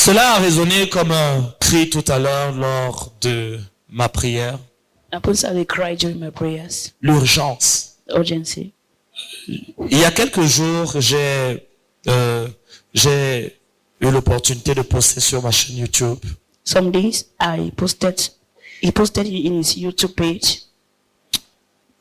Cela a résonné comme un cri tout à l'heure lors de ma prière. L'urgence. Urgency. Il y a quelques jours, j'ai eu l'opportunité de poster sur ma chaîne YouTube. Some days he posted in his YouTube page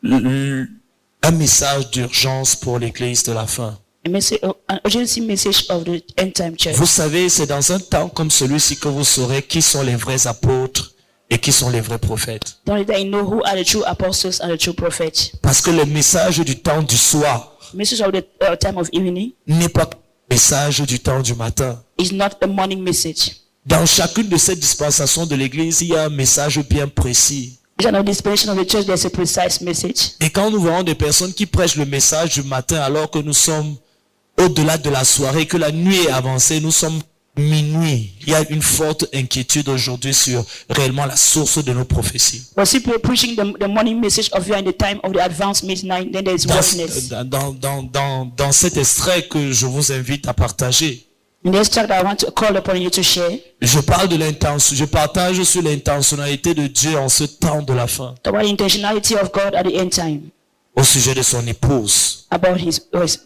Un message d'urgence pour l'église de la fin. an urgency message of the end time church. Vous savez, c'est dans un temps comme celui-ci que vous saurez qui sont les vrais apôtres et qui sont les vrais prophètes. Only that you know who are the true apostles and the true prophets. Parce que le message du temps du soir Message of the time of evening n'est pas le message du temps du matin. is not a morning message. Dans chacune de ces dispensations de l'église, il y a un message bien précis. Each of the dispensation of the church, there's a precise message. Et quand nous voyons des personnes qui prêchent le message du matin alors que nous sommes au-delà de la soirée, que la nuit est avancée, nous sommes minuit. Il y a une forte inquiétude aujourd'hui sur réellement la source de nos prophéties. But people are preaching the morning message of you in the time of the advanced midnight, then there is darkness. Dans cet extrait que je vous invite à partager, In this tract I want to call upon you to share, je partage sur l'intentionnalité de Dieu en ce temps de la fin, about the intentionality of God at the end time, au sujet de son épouse, about his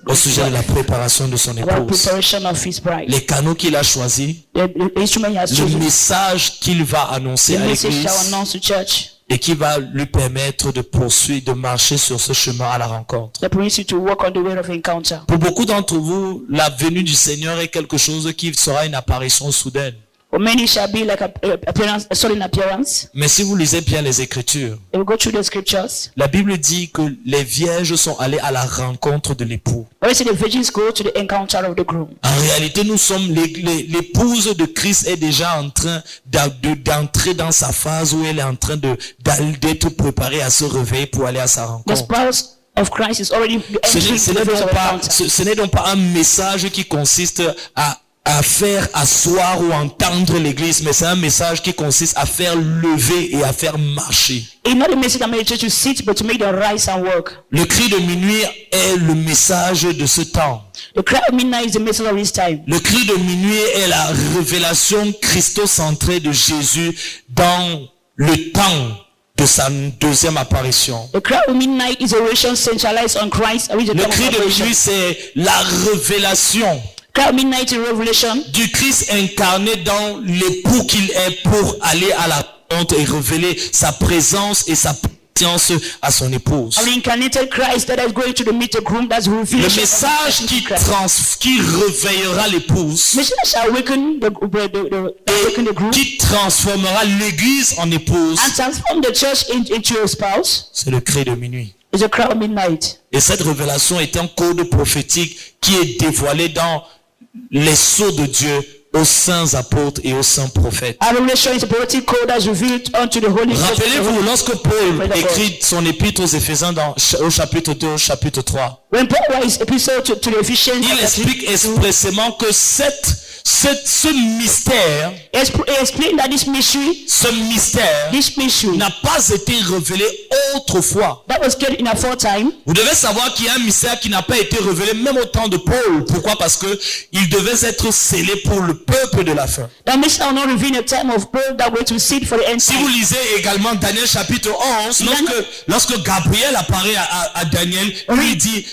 au sujet de la préparation de son about épouse, preparation of his bride, les canaux qu'il a choisis, the instrument he has le chosen, message qu'il va annoncer the à message l'église shall announce to church, et qui va lui permettre de poursuivre, de marcher sur ce chemin à la rencontre. that permits you to walk on the way of encounter. Pour beaucoup d'entre vous, la venue du Seigneur est quelque chose qui sera une apparition soudaine. For many shall be like a sudden appearance. Mais si vous lisez bien les Écritures, They will go through the scriptures. la Bible dit que les vierges sont allées à la rencontre de l'époux. Where say the virgins go to the encounter of the groom. En réalité, nous sommes l'épouse de Christ est déjà en train d'entrer dans sa phase où elle est en train d'être préparée à se réveiller pour aller à sa The rencontre. spouse of Christ is already entering Ce the n'est phase donc of pas, encounter. ce n'est donc pas un message qui consiste à faire asseoir ou entendre l'église, mais c'est un message qui consiste à faire lever et à faire marcher. It's not a message that made the church to sit, but to make them rise and work. Le cri de minuit est le message de ce temps. The cry of midnight is the message of this time. Le cri de minuit est la révélation christocentrée de Jésus dans le temps de sa deuxième apparition. The cry of midnight is a revelation centralized on Christ. Which is the Le time of cri de operation. minuit, c'est la révélation Cry of midnight is a revelation du Christ incarné dans l'époux qu'il est pour aller à la rencontre et révéler sa présence et sa présence à son épouse. of the incarnated Christ that is going to meet the groom. That's Le revelation. message qui réveillera l'épouse Message that shall awaken the groom qui transformera l'église en épouse, and transform the church into a spouse. c'est le cri de minuit. Is a cry of midnight. Et cette révélation est un code prophétique qui est dévoilé dans les sceaux de Dieu aux saints apôtres et aux saints prophètes. Our revelation is a prophetic code that's revealed unto the holy. Rappelez-vous, lorsque Paul écrit son épître aux Éphésiens au chapitre 2, au chapitre 3, When Paul writes his epistle to the Ephesians, il explique expressément que ce mystère, he explained that this mystery n'a pas été révélé autrefois. that was kept in a foretime. Vous devez savoir qu'il y a un mystère qui n'a pas été révélé même au temps de Paul. Pourquoi? Parce que il devait être scellé pour le peuple de la fin. That mystery will not reveal in the time of Paul that way to sit for the end Si vous time. lisez également Daniel chapitre 11, lorsque Gabriel apparaît à Daniel, lui dit,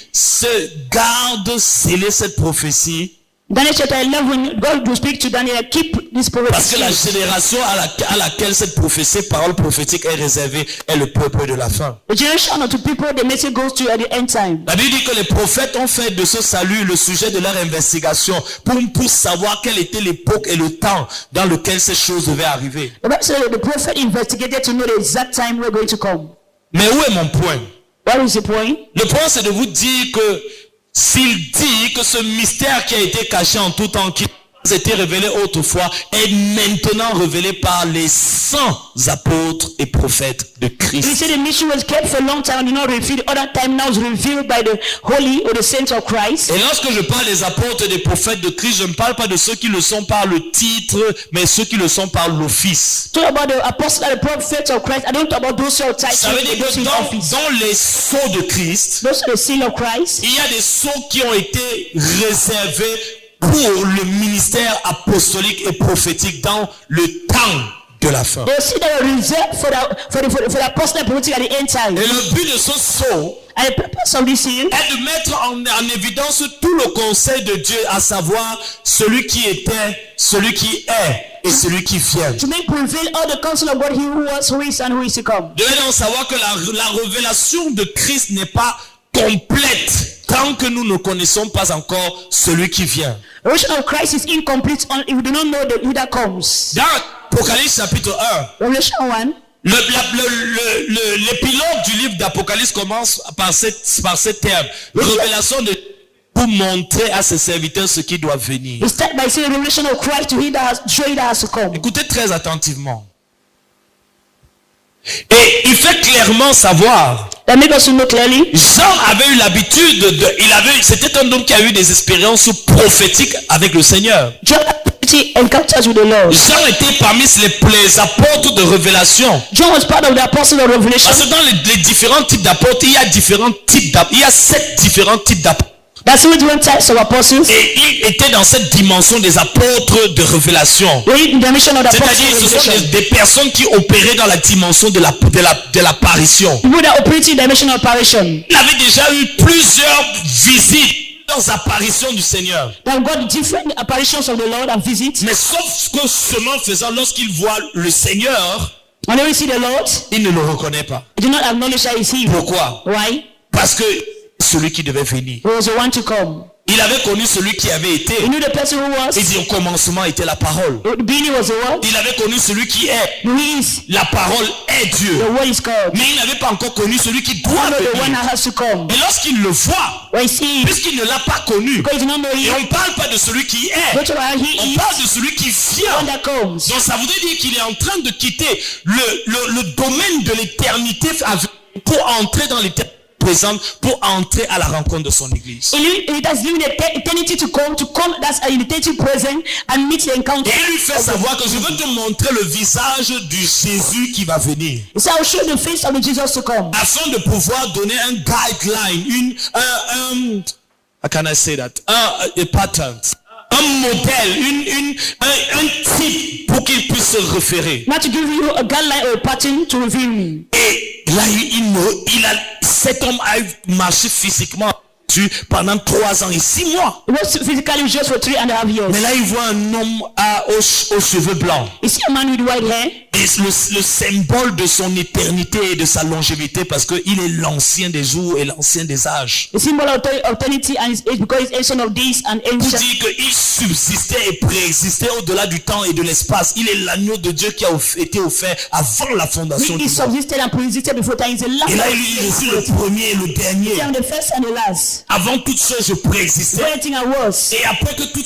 garde scellé cette prophétie. Daniel chapter 11, God will speak to Daniel, keep this Parce que la prophecy. génération à laquelle cette prophétie, parole prophétique est réservée est le peuple de la fin. The generation of the people, the message goes to at the end time. La Bible dit que les prophètes ont fait de ce salut le sujet de leur investigation pour savoir quelle était l'époque et le temps dans lequel ces choses devaient arriver. The Bible says that the prophet investigated to know the exact time we're going to come. Mais où est mon point? What is the point? Le point, c'est de vous dire que s'il dit que ce mystère qui a été caché en tout temps, qui a été révélé autrefois, est maintenant révélé par les saints apôtres et prophètes de He Christ. said the mystery was kept for a long time and did not reveal. Other time now is revealed by the holy or the saints of Christ. Et lorsque je parle des apôtres et des prophètes de Christ, je ne parle pas de ceux qui le sont par le titre, mais ceux qui le sont par l'office. Talk about the apostles and the prophets of Christ. I don't talk about those who are tied Ça veut dire to those que in office. dans les sceaux de Christ, Those are the seal of Christ. il y a des sceaux qui ont été réservés pour le ministère apostolique et prophétique dans le temps de la fin. They see that were reserved for the apostle and prophetic at the end time. Et le but de ce sceau And the purpose of this seal est de mettre en évidence tout le conseil de Dieu, à savoir celui qui était, celui qui est et celui qui vient. to make prevail all the counsel of God, he who was, who is, and who is to come. Devez donc savoir que la révélation de Christ n'est pas complète tant que nous ne connaissons pas encore celui qui vient. The revelation of Christ is incomplete if we do not know the who that comes. Dans Apocalypse chapitre 1, Revelation 1. l'épilogue du livre d'Apocalypse commence par ces termes. Révélation de pour montrer à ses serviteurs ce qui doit venir. We start by saying the revelation of Christ to he that has, show he that has to come. Écoutez très attentivement. Et il fait clairement savoir. That make us to know clearly. Jean avait eu l'habitude c'était un homme qui a eu des expériences prophétiques avec le Seigneur. John had encounters with the Lord. Jean était parmi les apôtres de révélation. John was part of the apostle of revelation. Parce que dans les différents types d'apôtres, il y a 7 différents types d'apôtres. That's the different types of apostles. Et il était dans cette dimension des apôtres de révélation. C'est-à-dire ce sont des personnes qui opéraient dans la dimension de l'apparition. People that operate in dimension of apparition. Il avait déjà eu plusieurs visites, plusieurs apparitions du Seigneur. That got different apparitions of the Lord and visits. Mais sauf que seulement faisant, lorsqu'il voit le Seigneur, Whenever you see the Lord, il ne le reconnaît pas. you do not acknowledge that he's him. Pourquoi? Why? Parce que celui qui devait venir. He was the one to come. Il avait connu celui qui avait été. He knew the person who was. Il dit au commencement était la parole. The beginning was the word. Il avait connu celui qui est. Who is. La parole est Dieu. The word is God. Mais il n'avait pas encore connu celui qui doit The one venir. that has to come. Et lorsqu'il le voit, When he sees, puisqu'il ne l'a pas connu, because he did not know et him, on ne parle pas de celui qui est, which one he on is, parle de celui qui the vient. one that comes. Donc ça voudrait dire qu'il est en train de quitter le domaine de l'éternité pour entrer dans l'éternité présente, pour entrer à la rencontre de son église. It has given the eternity to come, that's an eternity present and meet the encounter. Et il lui fait savoir que je veux te montrer le visage du Jésus qui va venir. So I will show the face of the Jesus to come. Afin de pouvoir donner un guideline, how can I say that? A pattern. Un modèle, un type pour qu'il puisse se référer. Not to give you a guideline or a pattern to reveal me. Et là, cet homme a marché physiquement pendant 3 ans et 6 mois. It was physically just for 3.5 years. Mais là, il voit un homme aux cheveux blancs. You see a man with white hair. Et le symbole de son éternité et de sa longévité, parce qu'il est l'ancien des jours et l'ancien des âges. The symbol of eternity and his age, because he's ancient of days and Pour ancient. dire qu'il subsistait et préexistait au-delà du temps et de l'espace. Il est l'agneau de Dieu qui a été offert avant la fondation He du monde. subsisted and pre-existed before time. He's the last. Et là, il dit, je suis le premier et le dernier. I am the first and the last. Avant toute chose, je préexistais. Everything I was. Et après que tout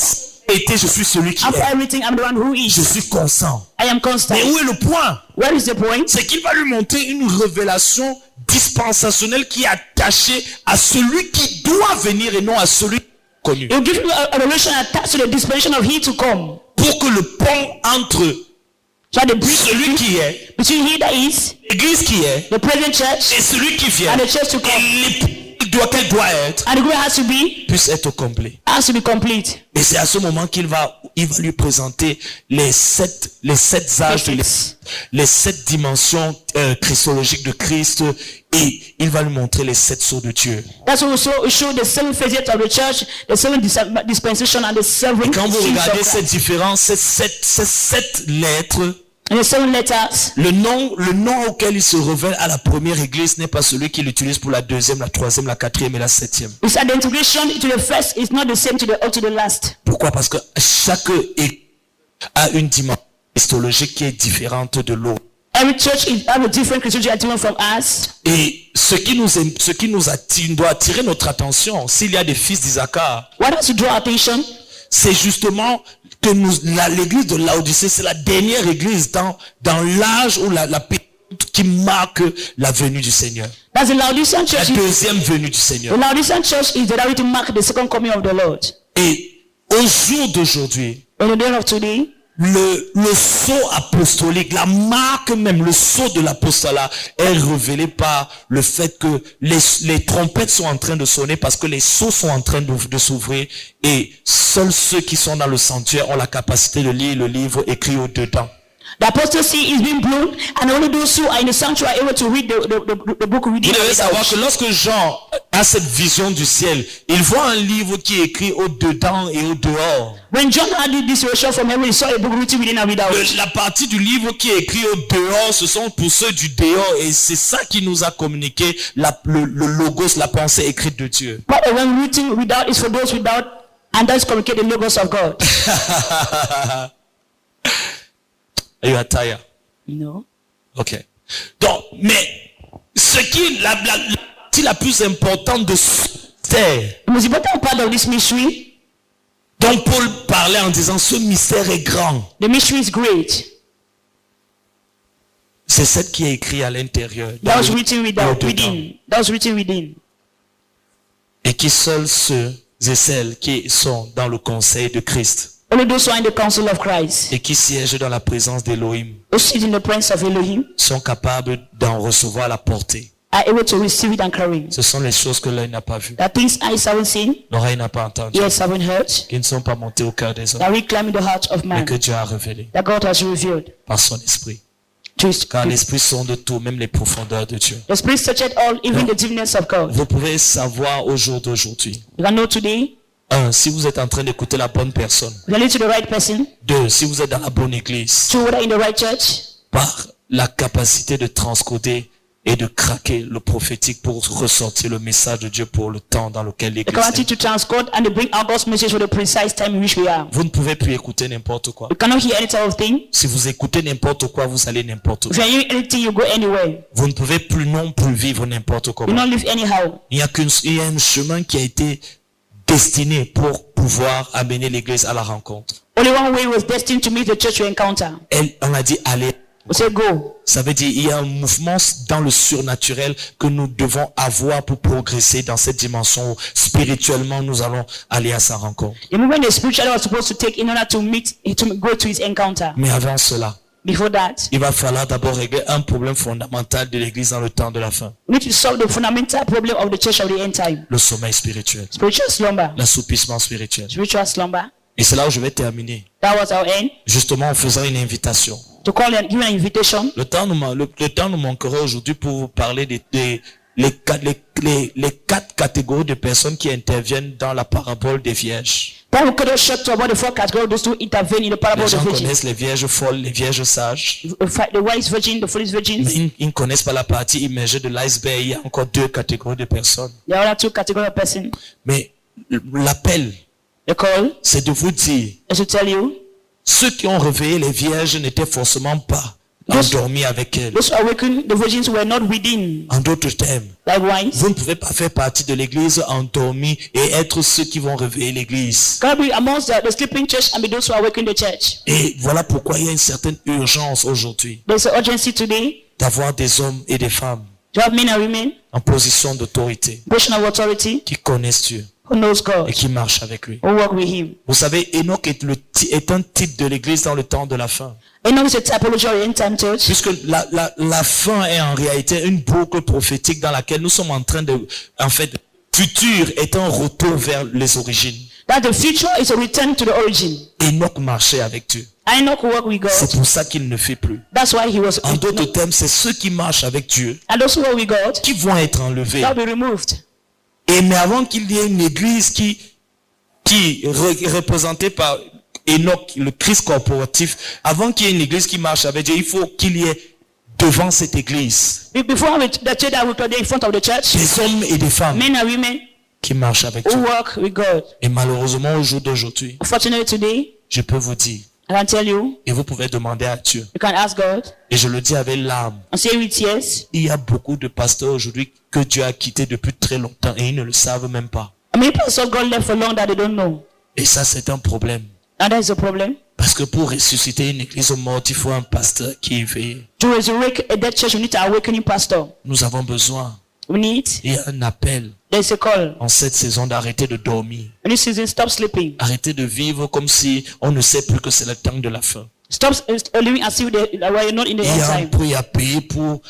a été, je suis celui qui After est. everything, I'm the one who is. Je suis constant. I am constant. Mais où est le point? Where is the point? C'est qu'il va lui montrer une révélation dispensationnelle qui est attachée à celui qui doit venir et non à celui connu. He'll give you a revelation attached to the dispensation of he to come. Pour que le pont entre So the bridge celui qui est, between he that is, l'église qui est, the present church, et celui qui vient, and the church to come, qu'elle doit être, and the glory has to be, puisse être complet. has to be complete. Et c'est à ce moment qu'il va lui présenter les sept âges, les 7 dimensions christologiques de Christ, et il va lui montrer les 7 sceaux de Dieu. That's also show the 7 phases of the church, the 7 dispensation and the 7. Et quand vous regardez cette différence, ces 7 lettres, and the 7 letters, le nom auquel il se révèle à la première église n'est pas celui qu'il utilise pour la deuxième, la troisième, la quatrième et la septième. its identification to the first is not the same to the last. Pourquoi? Parce que chaque église a une dimension christologique qui est différente de l'autre. Every church have a different Christianity different from us. Et ce qui nous attire, doit attirer notre attention, s'il y a des fils d'Isaacar, What has to draw attention? c'est justement que l'église de Laodicée, c'est la dernière église dans l'âge où la qui marque la venue du Seigneur. That's the Laodicean La church. deuxième venue du Seigneur. The Laodicean church is the to mark the second coming of the Lord. Et au jour d'aujourd'hui, On the day of today, le sceau apostolique, la marque même, le sceau de l'apostolat est révélé par le fait que les trompettes sont en train de sonner parce que les sceaux sont en train de s'ouvrir et seuls ceux qui sont dans le sanctuaire ont la capacité de lire le livre écrit au-dedans. The apostasy is being blown, and only those who are in the sanctuary are able to read the book reading. Vous devez savoir que lorsque Jean a cette vision du ciel, il voit un livre qui est écrit au-dedans et au-dehors. When John had this vision from heaven, he saw a book written within and without. La partie du livre qui est écrit au-dehors, ce sont pour ceux du dehors, et c'est ça qui nous a communiqué le logos, la pensée écrite de Dieu. But the one written without is for those without, and that's communicate the logos of God. Are you tired? No. Ok. Donc, mais ce qui est la partie la plus importante de ce mystère, The most important part of this mystery, dont Paul parlait en disant ce mystère est grand, the mystery is great. c'est celle qui est écrite à l'intérieur. That was written within. That was written within. Et qui seuls ceux et celles qui sont dans le conseil de Christ Only those who are in the council of Christ, et qui siègent dans la présence d'Élohim who sit in the presence of Elohim, sont capables d'en recevoir la portée. are able to receive it and carry it. Ce sont les choses que l'œil n'a pas vues, The things eyes haven't seen, l'oreille n'a pas entendu, ears haven't heard, qui ne sont pas montées au cœur des hommes, that will climb in the heart of mais man, que Dieu a révélé that God has revealed par son esprit. to his Car people. l'esprit sonde tout, même les profondeurs de Dieu. The Spirit searcheth all, even the deepness of God. Vous pouvez savoir au jour d'aujourd'hui. You can know today, 1. Si vous êtes en train d'écouter la bonne personne. you are leading to the right person. 2. Si vous êtes dans la bonne église. 2, whether in the right church, Par la capacité de transcoder et de craquer le prophétique pour ressortir le message de Dieu pour le temps dans lequel the l'église capacity est. to transcode and to bring out God's message for the precise time in which we are. Vous ne pouvez plus écouter n'importe quoi. You cannot hear any type of thing. Si vous écoutez n'importe quoi, vous allez n'importe où. If you are hearing anything, you go anywhere. Vous ne pouvez plus non plus vivre n'importe You comment. don't live anyhow. Il y a un chemin qui a été destiné pour pouvoir amener l'église à la rencontre. Only one way was destined to meet the church you encounter. On a dit aller. We say go. Ça veut dire il y a un mouvement dans le surnaturel que nous devons avoir pour progresser dans cette dimension où spirituellement nous allons aller à sa rencontre. The movement the spiritual was supposed to take in order to meet, to go to his encounter. Mais avant cela, Before that, il va falloir d'abord régler un problème fondamental de l'église dans le temps de la fin. we need to solve the fundamental problem of the church of the end time. Le sommeil spirituel, Spiritual slumber. l'assoupissement spirituel. Spiritual slumber. Et c'est là où je vais terminer. That was our end. Justement en faisant une invitation. To call and give an invitation. Le temps nous manquera aujourd'hui pour vous parler les quatre catégories de personnes qui interviennent dans la parabole des vierges. Then we could have shut to about the four categories of those who intervene in the parable Les of the gens virgin. connaissent les vierges folles, les vierges sages. The wise virgin, the foolish virgins. Mais ils ne connaissent pas la partie immergée de l'iceberg. Il y a encore deux catégories de personnes. There are two categories of person. Mais l'appel, The call c'est de vous dire, is to tell you, ceux qui ont réveillé les vierges n'étaient forcément pas endormis avec elles. those who awakened the virgins were not within. En d'autres termes, Likewise, vous ne pouvez pas faire partie de l'église endormie et être ceux qui vont réveiller l'église. God be amongst the sleeping church and be those who awaken the church. Et voilà pourquoi il y a une certaine urgence aujourd'hui There's an urgency today d'avoir des hommes et des femmes to have men and women, en position d'autorité position of authority, qui connaissent Dieu who knows God, et qui marchent avec lui. who work with Him. Vous savez, Enoch est un type de l'église dans le temps de la fin. And now it's a typology of the end time church. Puisque la fin est en réalité une boucle prophétique dans laquelle nous sommes en train de, en fait, futur est un retour vers les origines. That the future is a return to the origin. Enoch marchait avec Dieu. Enoch work with C'est God. pour ça qu'il ne fait plus. That's why he was. En d'autres termes, c'est ceux qui marchent avec Dieu And those who work with God, qui vont être enlevés. they'll be removed. Et mais avant qu'il y ait une église qui est représentée par Enoch, le Christ corporatif, avant qu'il y ait une église qui marche avec Dieu, il faut qu'il y ait devant cette église Before the church that will be in front of the church, des hommes et des femmes men and women qui marchent avec who Dieu. work with God. Et malheureusement, au jour d'aujourd'hui, Unfortunately today, je peux vous dire, I can tell you, et vous pouvez demander à Dieu, you can ask God et je le dis avec larmes, and say with tears. il y a beaucoup de pasteurs aujourd'hui que Dieu a quittés depuis très longtemps et ils ne le savent même pas. I mean, people saw God left for long that they don't know. Et ça, c'est un problème. And that is a problem. Parce que pour ressusciter une église morte, il faut un pasteur qui est éveillé. To resurrect a dead church, you need to awakening pastor. Nous avons besoin We need, Il y a un appel there's a call. en cette saison d'arrêter de dormir. In this season, stop sleeping. Arrêtez de vivre comme si on ne sait plus que c'est le temps de la fin. Stop living as if you're not in the Il y end a un time. prix à payer pour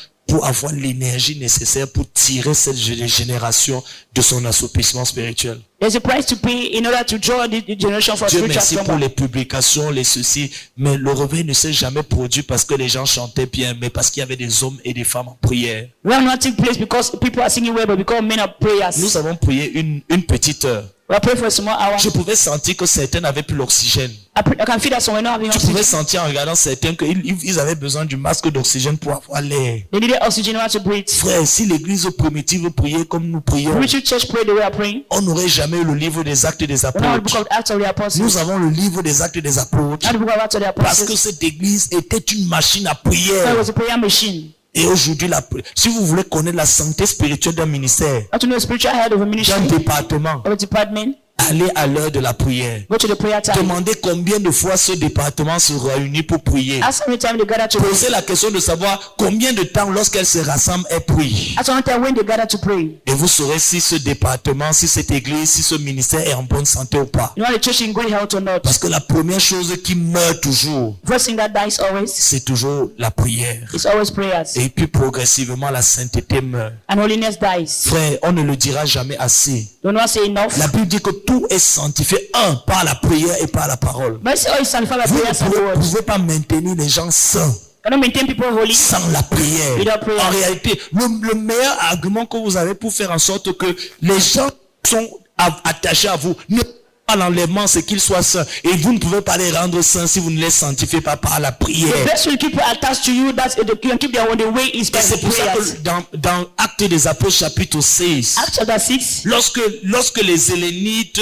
avoir l'énergie nécessaire pour tirer cette génération de son assoupissement spirituel. There's a price to pay in order to draw the generation for Dieu spiritual merci pour slumber. les publications, les ceci, mais le réveil ne s'est jamais produit parce que les gens chantaient bien, mais parce qu'il y avait des hommes et des femmes en prière. We have not taken place because people are singing well, but because men of prayers. Nous avons prié une petite heure. We are praying for a small hour. Je pouvais sentir que certains n'avaient plus l'oxygène. I can feel that some were not having Je pouvais oxygen. sentir en regardant certains qu'ils avaient besoin du masque d'oxygène pour avoir l'air. They needed oxygen in order to breathe. Frère, si l'église primitive priait comme nous prions, Richard Church prayed the way we are praying. on n'aurait jamais eu le livre des actes des We now have the book apôtres. of Acts of the Apostles. Nous avons le livre des actes des apôtres Now the book of Acts of the parce que Apostles. cette église était une machine à It prière. was a prayer machine. Et aujourd'hui, si vous voulez connaître la santé spirituelle d'un ministère, How to know the spiritual head of a d'un ministry, département, of a department, allez à l'heure de la prière. go to the prayer time. Demandez combien de fois ce département se réunit pour prier. Ask how many times they gather to Posez pray. la question de savoir combien de temps lorsqu'elle se rassemble, elle prie. Ask how many times when they gather to pray. Et vous saurez si ce département, si cette église, si ce ministère est en bonne santé ou pas. You know the church in good health or not. Parce que la première chose qui meurt toujours, First thing that dies always c'est toujours la prière. is always prayers. Et puis progressivement, la sainteté meurt. And holiness dies. Frère, on ne le dira jamais assez. Do not say enough. La Bible dit que tout est sanctifié, par la prière et par la parole. But say all is sanctified by Vous prayers and the ne word. pouvez pas maintenir les gens saints Cannot maintain people holy. sans la prière. Without prayer. En réalité, le meilleur argument que vous avez pour faire en sorte que les gens sont attachés à vous, ne pas l'enlèvement, c'est qu'ils soient saints. Et vous ne pouvez pas les rendre saints si vous ne les sanctifiez pas par la prière. The best way to keep people attached to you, that's you can keep them on the way is by Et c'est the pour ça prayers. que dans Actes des Apôtres chapitre 16, Acts chapter 6. lorsque les Hélénites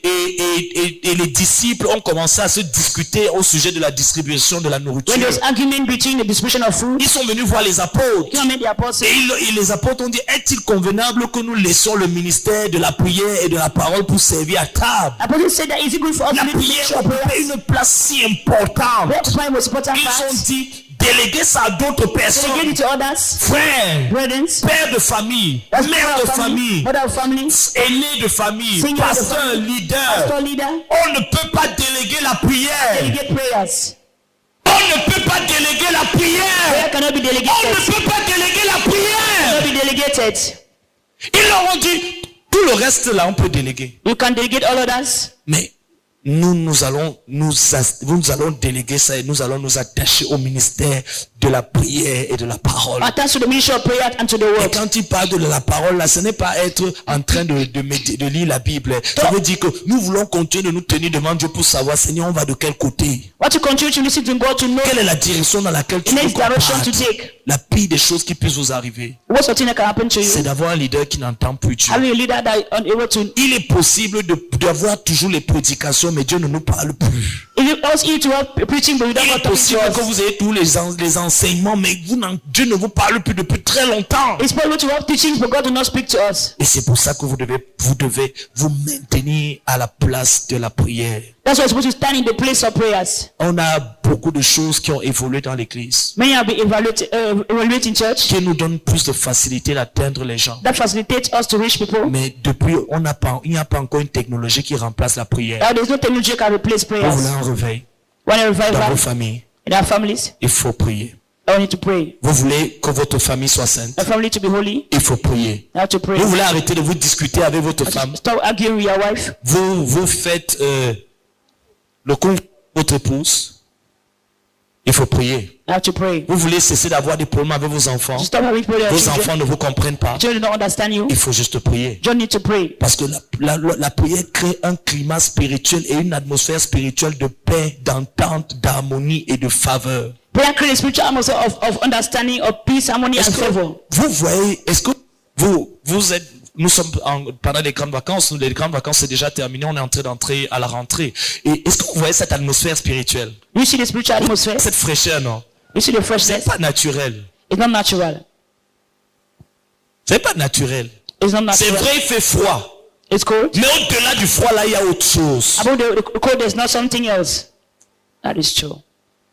et les disciples ont commencé à se discuter au sujet de la distribution de la nourriture, When there was argument between the distribution of food, ils sont venus voir les apôtres. King made the apostles. Et les apôtres ont dit, est-il convenable que nous laissions le ministère de la prière et de la parole pour servir à table? Apostles said that is it good for us La to live prière in occupait prayers? une place si importante. Prayer occupying most important Ils ont part. dit, déléguez ça à d'autres Delegate personnes. it to others. Frères, Brethren. père de famille, That's mère father de of family. famille, Mother of family. aîné de famille, Senior de pasteur, family. leader. Pastor leader. On ne peut pas déléguer la prière. Delegate prayers. On ne peut pas déléguer la Prayer prière. cannot be On ne delegated. peut pas déléguer la prière. Cannot be delegated. Ils leur ont dit, tout le reste là, on peut déléguer. You can delegate all others. Mais nous allons déléguer ça et nous allons nous attacher au ministère de la prière et de la parole. Attach to the ministry of prayer and to the Et word. quand il parle de la parole, là, ce n'est pas être en train de lire la Bible. Ça veut dire que nous voulons continuer de nous tenir devant Dieu pour savoir, Seigneur, on va de quel côté? What to continue to listen to God to know Quelle est la direction dans laquelle tu the veux next qu'on direction to parte? take. La pire des choses qui puissent vous arriver, What's the thing that can happen to c'est you? d'avoir un leader qui n'entend plus Dieu. Having a leader that is unable to. Il est possible d'avoir toujours les prédications, mais Dieu ne nous parle plus. If you also eat to have preaching, but you don't Il want est to possible que us. vous ayez tous les enseignements, mais Dieu ne vous parle plus depuis très longtemps. It's possible to have teachings, but God will not speak to us. Et c'est pour ça que vous devez vous maintenir à la place de la prière. That's why you're supposed to stand in the place of prayers. On a beaucoup de choses qui ont évolué dans l'église, Many have been evaluated in church. qui nous donnent plus de facilité d'atteindre les gens. That facilitates us to reach people. Mais depuis, il n'y a pas encore une technologie qui remplace la prière. Now there's no technology that can replace Vous voulez prayers. un réveil When a dans vos revival familles, in our families, il faut prier. I need to pray. Vous voulez que votre famille soit sainte, A family to be holy, il faut prier. I have to pray. Vous voulez arrêter de vous discuter avec votre femme, Stop arguing with your wife. vous faites le con votre épouse, il faut prier. I have to pray. Vous voulez cesser d'avoir des problèmes avec vos enfants, To stop having problems with vos your children. enfants ne vous comprennent pas, Children don't understand you. il faut juste prier. You don't need to pray. Parce que la prière crée un climat spirituel et une atmosphère spirituelle de paix, d'entente, d'harmonie et de faveur. Prayer creates a spiritual atmosphere of understanding, of peace, harmony, and Est-ce que favor. vous voyez, est-ce que vous êtes, nous sommes pendant les grandes vacances, les grandes vacances c'est déjà terminé, on est en train d'entrer à la rentrée. Et est-ce que vous voyez cette atmosphère spirituelle? You see the spiritual atmosphere. Cette fraîcheur, non? You see the freshness. C'est pas naturel. It's not natural. C'est pas naturel. It's not C'est natural. vrai, il fait froid. It's cold. Mais au-delà du froid, là, il y a autre chose. About the cold, there's not something else. That is true.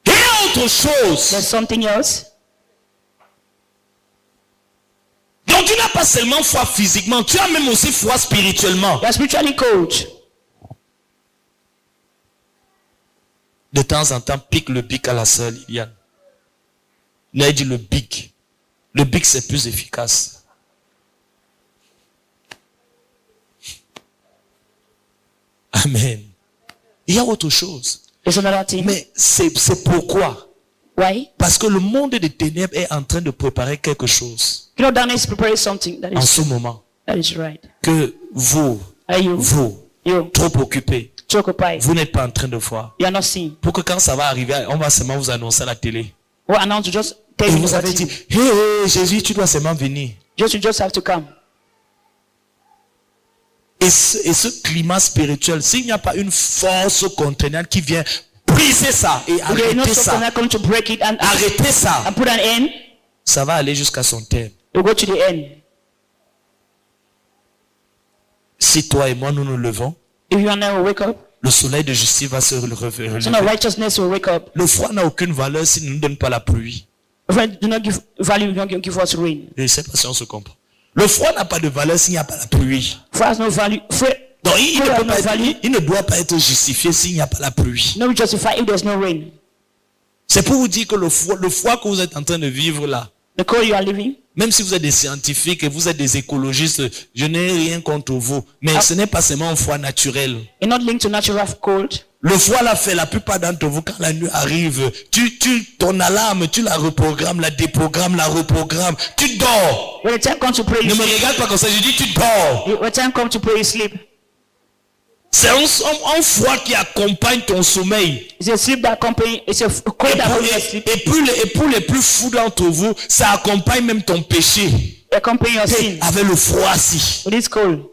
Il y a autre chose. There's something else. Donc tu n'as pas pas seulement froid physiquement, tu as même aussi froid spirituellement. You are spiritually cold. De temps en temps, pique le bic à la sœur Liliane. Il a dit le bic. Le bic, c'est plus efficace. Amen. Il y a autre chose. There's another thing. Mais c'est pourquoi. Why? Parce que le monde des ténèbres est en train de préparer quelque chose You know, darkness is preparing something. en ce moment. That is right. Que vous, Are you? You. trop occupés, Too occupied. vous n'êtes pas en train de voir. You are not seeing. Pour que quand ça va arriver, on va seulement vous annoncer à la télé. What announce you just tell Et you vous what avez you- dit, hey, Jésus, tu dois seulement venir. you just have to come. Et ce climat spirituel, s'il n'y a pas une force contraignante qui vient briser ça et There is no arrêter something ça, that come to break it and arrêter ça, put an end. ça va aller jusqu'à son terme. You go to the end. Si toi et moi, nous nous levons, If you and I will wake up, le soleil de justice va se relever. son of righteousness will wake up. Le froid n'a aucune valeur s'il ne nous donne pas la pluie. Friend, do not give value, don't give us rain. Je ne sais pas si on se comprend. Le froid n'a pas de valeur s'il n'y a pas la pluie. For has no value. Donc il ne, Froid peut has pas no être- value. il ne doit pas être justifié s'il n'y a pas la pluie. No justify if there's no rain. C'est pour vous dire que le froid que vous êtes en train de vivre là, The cold you are living, même si vous êtes des scientifiques et vous êtes des écologistes, je n'ai rien contre vous. Mais ce n'est pas seulement un froid naturel. is not linked to natural cold. Le froid l'a fait la plupart d'entre vous quand la nuit arrive. Ton alarme, tu la reprogrammes, la déprogrammes, la reprogrammes. Tu dors. When the time comes to pray, Ne you me sleep. regarde pas comme ça, je dis tu dors. When the time comes to pray, you sleep. C'est un froid qui accompagne ton sommeil. It's a sleep that accompany. It's a cold that accompanies sleep. Et pour les plus fous d'entre vous, ça accompagne même ton péché. Accompany your sin. Avec le froid ci. It is cold.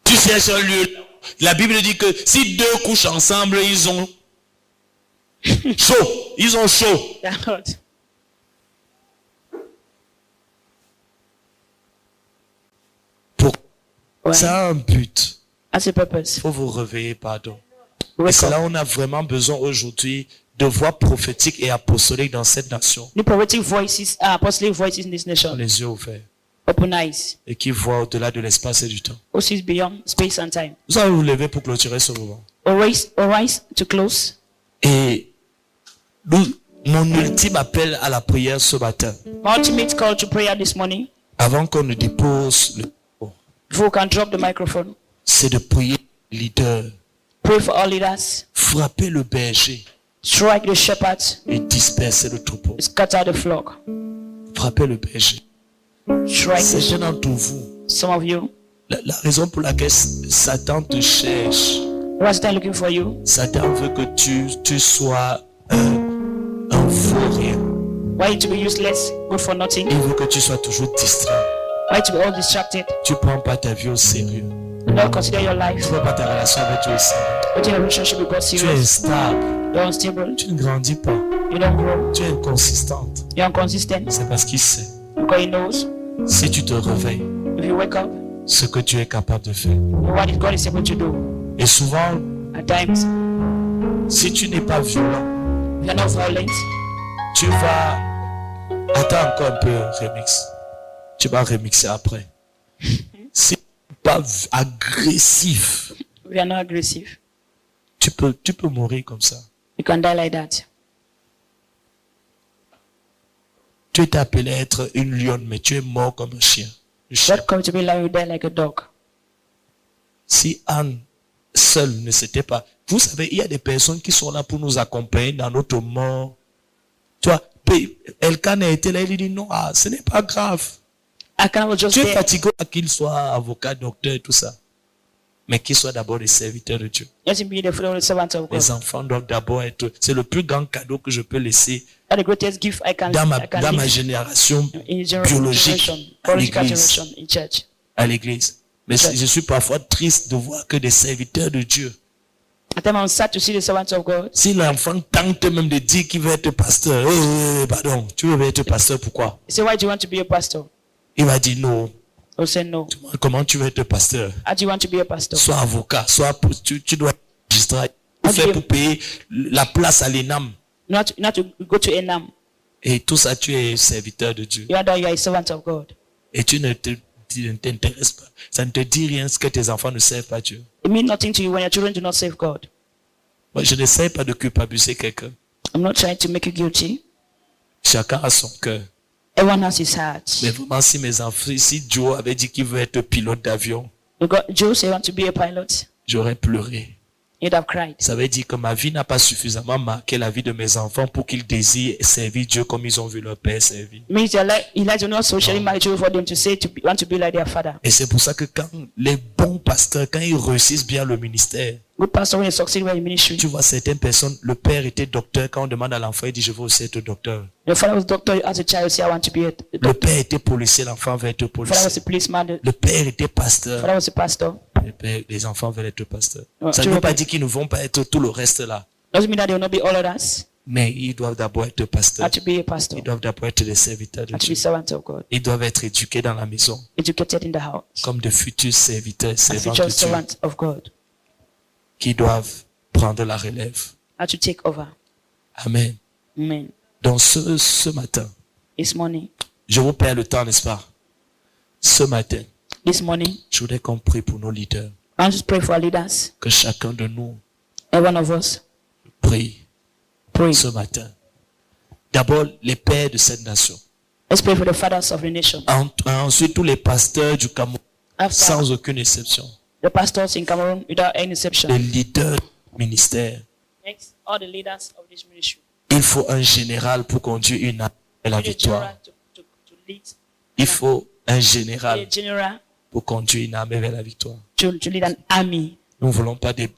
Tu cherches un lieu. La Bible dit que si deux couchent ensemble, ils ont chaud. Ils ont chaud. They are hot. Pour Ouais. ça a un but. That's a purpose. Il faut vous réveiller, pardon. Et Wake c'est up. là où on a vraiment besoin aujourd'hui de voix prophétiques et apostoliques dans cette nation. New prophetic voices, apostolic voices in this nation. Les yeux ouverts. Open eyes. Et qui voient au-delà de l'espace et du temps. Who sees beyond space and time. Vous allez vous lever pour clôturer ce moment. Arise to close. Et mon ultime appel à la prière ce matin, My ultimate call to prayer this morning. avant qu'on ne dépose le If we can drop the microphone. c'est de prier le leader, Pray for all leaders. frapper le berger Strike the shepherd. et disperser le troupeau. Scatter the flock. Frapper le berger. Strike the Certains d'entre vous, Some of you. la raison pour laquelle Satan te cherche, What's Satan looking for you? Satan veut que tu sois un faux rien. Why you to be useless, good for nothing? Il veut que tu sois toujours distrait. Why to be all distracted? Tu ne prends pas ta vie au sérieux. Do not consider your life. Tu ne prends pas ta relation avec Dieu au sérieux. Put your relationship with God Tu es serious. instable. You're unstable. Tu ne grandis pas. You don't grow. Tu es inconsistante. You're inconsistent. C'est parce qu'il sait. Because He knows. Si tu te réveilles, If you wake up, ce que tu es capable de faire. what is God is able to do. Et souvent, At times, si tu n'es pas violent, if you're not violent, tu vas... Attends encore un peu, remix. Tu vas remixer après. Si tu n'es pas agressif, if you're not aggressive, tu peux mourir comme ça. you can die like that. Tu es appelé à être une lionne, mais tu es mort comme un chien. Un chien. God come to be like you die like a dog. Si Anne seule ne s'était pas... Vous savez, il y a des personnes qui sont là pour nous accompagner dans notre mort. Tu vois, Elkan a été là, il dit non, ce n'est pas grave. Achan was just Tu es there. fatigué qu'il soit avocat, docteur et tout ça. Mais qu'il soit d'abord des serviteurs de Dieu. Let him be the follower servant of God. Les enfants doivent d'abord être... C'est le plus grand cadeau que je peux laisser That's the greatest gift I can dans give ma génération in biologique generation, à biological l'église. generation in church. À l'église. Mais je suis parfois triste de voir que des serviteurs de Dieu, At times I'm sad to see the servants of God. si l'enfant tente même de dire qu'il veut être pasteur, pardon, tu veux être pasteur, pourquoi? He said, why do you want to be a pastor? Il va dire non. I'll say no. Comment tu veux être pasteur? How do you want to be a pastor? Sois avocat, tu dois être magistrat. Tu Ok. fais pour payer la place à l'ENAM. Not to go to Enam. Et tout ça, tu es serviteur de Dieu. You are that you are a servant of God. Et tu ne t'intéresses pas. Ça ne te dit rien ce que tes enfants ne servent pas Dieu. It means nothing to you when your children do not serve God. Moi, je n'essaie pas de culpabiliser quelqu'un. I'm not trying to make you guilty. Chacun a son cœur. Everyone has his heart. Mais vraiment, si mes enfants, si Joe avait dit qu'il veut être pilote d'avion, Joe said, I want to be a pilot. j'aurais pleuré. You'd have cried. Ça veut dire que ma vie n'a pas suffisamment marqué la vie de mes enfants pour qu'ils désirent servir Dieu comme ils ont vu leur père servir. Means your life, your life is not socially mature for them to say want to be like their father. Et c'est pour ça que quand les bons pasteurs, quand ils réussissent bien le ministère, Good pastor when you succeed well in ministry. tu vois certaines personnes, le père était docteur, quand on demande à l'enfant, il dit je veux aussi être docteur. Your father was doctor as a child. You say I want to be a Le doctor. père était policier, l'enfant veut être Father was policier. a policeman. Le père était Father pasteur, was a pastor. les enfants veulent être pasteurs. Ouais, Ça tu ne veut veux pas pas- dire qu'ils ne vont pas être tout le reste là, Doesn't mean that they will not be all others. mais ils doivent d'abord être pasteurs. Have to be a pastor. Ils doivent d'abord être des serviteurs de Have to Dieu. be servant of God. Ils doivent être éduqués dans la maison Educated in the house. comme de futurs serviteurs, A servants future de Dieu, servant of God. qui doivent prendre la relève. Have to take over. Amen. Amen. Donc ce matin, This morning. je vous perds le temps, n'est-ce pas? Ce matin, This morning. je voudrais qu'on prie pour nos leaders, I want to pray for our leaders. que chacun de nous Every one of us. prie Pray. ce matin. D'abord, les pères de cette nation. Let's pray for the fathers of the nation. Ensuite, tous les pasteurs du Cameroun, After sans aucune exception. the pastors in Cameroon without any exception. Les leaders du ministère. Next, all the leaders of this ministry. Il faut un général pour conduire une armée à la We need a general victoire. to lead. Il faut un We need général a general pour conduire une armée vers la victoire. to lead an army. Nous ne voulons pas des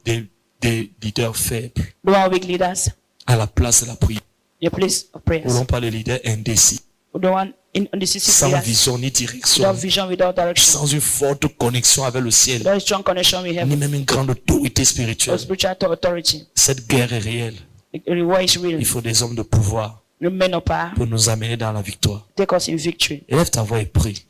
leaders faibles We don't want weak leaders. à la place de la prière. The place of Nous ne prayers. voulons pas les leaders indécis, We don't want indecisive sans leaders. vision ni Without direction, vision, without direction. sans une forte connexion avec le ciel, Without a strong connection we have ni même une grande autorité with spirituelle. spiritual authority. Cette guerre est réelle. The war is real. Il faut des hommes de pouvoir The men of power pour nous amener dans la victoire. take us in victory. Élève ta voix et prie.